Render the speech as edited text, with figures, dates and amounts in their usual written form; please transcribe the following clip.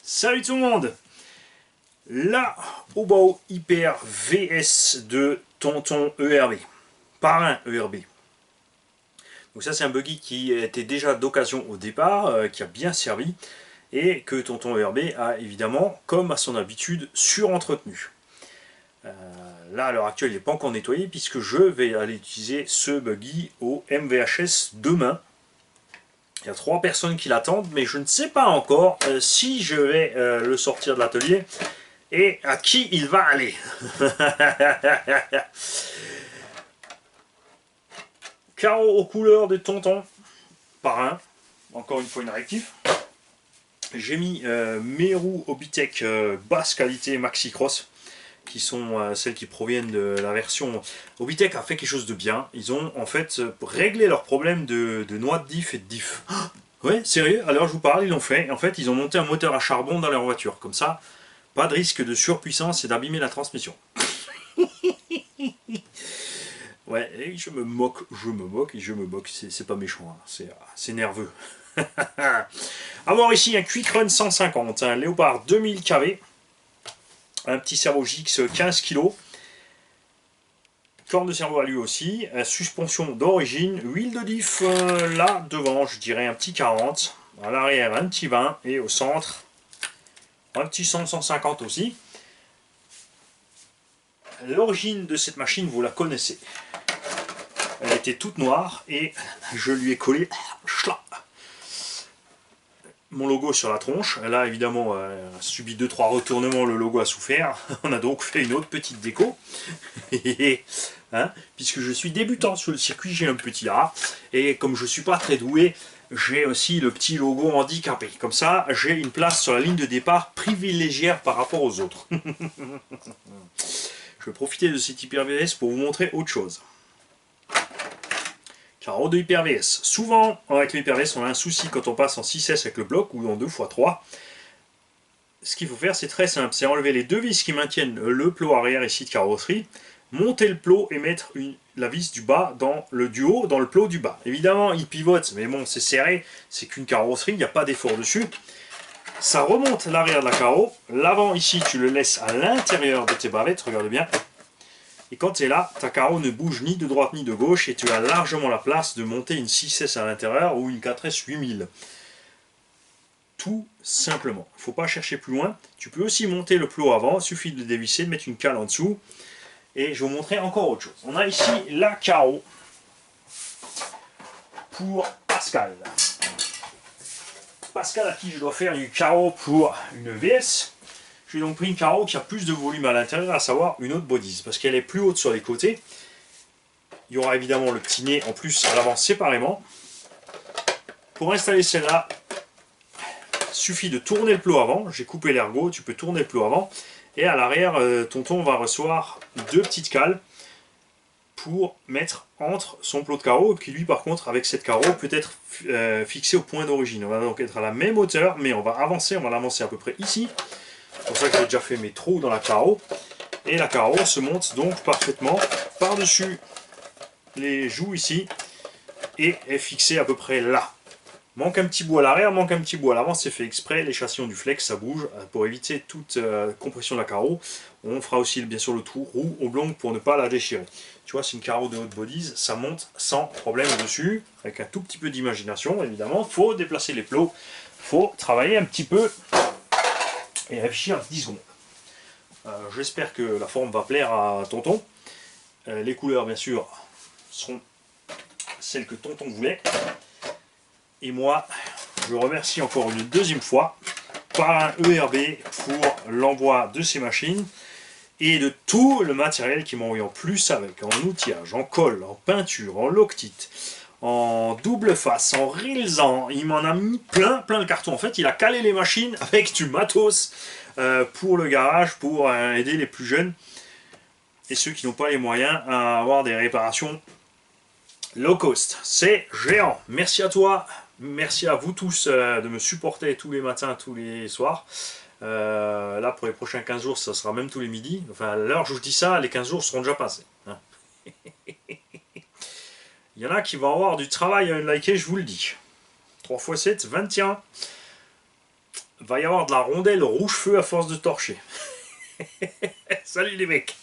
Salut tout le monde. La Obao Hyper VS de Tonton ERB. Parrain ERB. Donc ça c'est un buggy qui était déjà d'occasion au départ, qui a bien servi, et que Tonton ERB a évidemment, comme à son habitude, surentretenu. Là à l'heure actuelle il n'est pas encore nettoyé puisque je vais aller utiliser ce buggy au MVHS demain. Il y a 3 personnes qui l'attendent, mais je ne sais pas encore si je vais le sortir de l'atelier et à qui il va aller. Carreau aux couleurs de Tonton, parrain, encore une fois une réactif. J'ai mis mes roues Obitech basse qualité Maxi Cross, qui sont celles qui proviennent de la version. Obitech a fait quelque chose de bien. Ils ont en fait réglé leur problème de noix de diff et de diff. Ouais, sérieux, alors je vous parle, ils l'ont fait. En fait, ils ont monté un moteur à charbon dans leur voiture. Comme ça, pas de risque de surpuissance et d'abîmer la transmission. Ouais, et je me moque, c'est pas méchant, hein, c'est nerveux. Avoir ici un Quick Run 150, un Léopard 2000 kV, un petit cerveau JX 15 kg, corne de cerveau à lui aussi, suspension d'origine, huile de diff là devant, je dirais un petit 40, à l'arrière un petit 20 et au centre un petit 150 aussi. L'origine de cette machine, vous la connaissez. Elle était toute noire et je lui ai collé mon logo sur la tronche. Elle a évidemment subi 2-3 retournements, le logo a souffert. On a donc fait une autre petite déco. Hein, puisque je suis débutant sur le circuit, j'ai un petit rat. Et comme je ne suis pas très doué, j'ai aussi le petit logo handicapé. Comme ça, j'ai une place sur la ligne de départ privilégiée par rapport aux autres. Je vais profiter de cet Hyper VS pour vous montrer autre chose. Carreau de Hyper VS. Souvent, avec le Hyper VS, on a un souci quand on passe en 6S avec le bloc ou en 2x3. Ce qu'il faut faire, c'est très simple. C'est enlever les deux vis qui maintiennent le plot arrière ici de carrosserie, monter le plot et mettre la vis du bas dans le du haut, dans le plot du bas. Évidemment, il pivote, mais bon, c'est serré. C'est qu'une carrosserie, il n'y a pas d'effort dessus. Ça remonte l'arrière de la carreau. L'avant, ici, tu le laisses à l'intérieur de tes bavettes. Regarde bien. Et quand tu es là, ta carreau ne bouge ni de droite ni de gauche et tu as largement la place de monter une 6S à l'intérieur ou une 4S 8000. Tout simplement. Il ne faut pas chercher plus loin. Tu peux aussi monter le plot avant, il suffit de le dévisser, de mettre une cale en dessous. Et je vais vous montrer encore autre chose. On a ici la carreau pour Pascal. Pascal à qui je dois faire du carreau pour une VS. J'ai donc pris une carreau qui a plus de volume à l'intérieur, à savoir une autre bodies, parce qu'elle est plus haute sur les côtés. Il y aura évidemment le petit nez en plus à l'avant séparément. Pour installer celle-là, il suffit de tourner le plot avant. J'ai coupé l'ergot, tu peux tourner le plot avant. Et à l'arrière, Tonton va recevoir 2 petites cales pour mettre entre son plot de carreau, qui lui par contre avec cette carreau peut être fixé au point d'origine. On va donc être à la même hauteur, mais on va l'avancer à peu près ici. C'est pour ça que j'ai déjà fait mes trous dans la carreau. Et la carreau se monte donc parfaitement par-dessus les joues ici et est fixée à peu près là. Manque un petit bout à l'arrière, manque un petit bout à l'avant, c'est fait exprès. Les châssis du flex, ça bouge pour éviter toute compression de la carreau. On fera aussi bien sûr le trou roue oblongue pour ne pas la déchirer. Tu vois, c'est une carreau de haute bodies, ça monte sans problème dessus, avec un tout petit peu d'imagination évidemment. Il faut déplacer les plots, il faut travailler un petit peu et réfléchir 10 secondes. J'espère que la forme va plaire à Tonton. Les couleurs bien sûr seront celles que Tonton voulait. Et moi, je remercie encore une deuxième fois Parrain ERB pour l'envoi de ces machines et de tout le matériel qu'ils m'ont envoyé en plus avec, en outillage, en colle, en peinture, en loctite, en double face, en rilsant. Il m'en a mis plein de cartons. En fait, il a calé les machines avec du matos pour le garage, pour aider les plus jeunes et ceux qui n'ont pas les moyens à avoir des réparations low cost. C'est géant. Merci à toi. Merci à vous tous de me supporter tous les matins, tous les soirs. Là, pour les prochains 15 jours, ça sera même tous les midis. Enfin, à l'heure où je vous dis ça, les 15 jours seront déjà passés. Hein. Il y en a qui vont avoir du travail à liker, je vous le dis. 3 x 7, 21. va y avoir de la rondelle rouge feu à force de torcher. Salut les mecs.